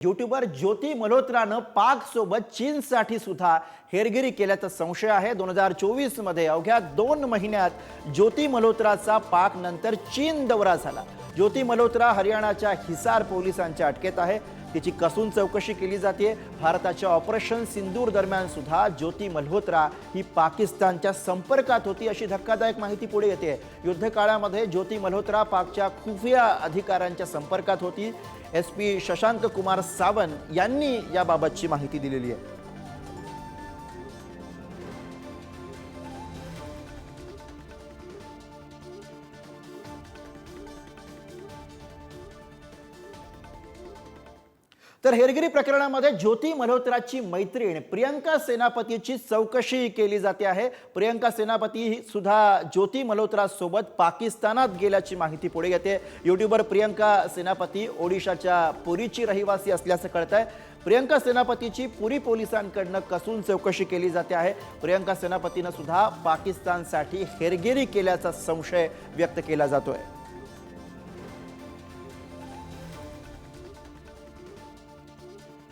YouTuber ज्योती मल्होत्रानं पाक सोबत चीनसाठी सुद्धा हेरगिरी केल्याचा संशय आहे। 2024 मध्ये अवघ्या 2 महिन्यात ज्योती मल्होत्राचा पाक नंतर चीन दौरा झाला। ज्योती मल्होत्रा हरियाणाच्या हिसार पोलिसांच्या अटकेत आहे। तिची कसून चौकशी केली जाते। भारताच्या ऑपरेशन सिंदूर दरम्यान सुद्धा ज्योती मल्होत्रा ही पाकिस्तानच्या संपर्कात होती अशी धक्कादायक माहिती पुढे येते। युद्धकाळामध्ये ज्योती मल्होत्रा पाकच्या खुफिया अधिकाऱ्यांच्या संपर्कात होती। एसपी शशांक कुमार सावंत यांनी याबाबतची माहिती दिलेली आहे। तर हेरगिरी प्रकरणामध्ये ज्योती मल्होत्राची मैत्रीण प्रियंका सेनापतीची चौकशी केली जाते आहे। प्रियंका सेनापती सुद्धा ज्योती मल्होत्रा सोबत पाकिस्तानात गेल्याची माहिती पुढे येते। यूट्यूबर प्रियंका सेनापती ओडिशाच्या पुरीची रहिवासी असल्याचं कळतंय। प्रियंका सेनापतीची पुरी पोलिसांकडून कसून चौकशी केली जाते आहे। प्रियंका सेनापतीने सुद्धा पाकिस्तानसाठी हेरगिरी केल्याचा संशय व्यक्त केला जातोय।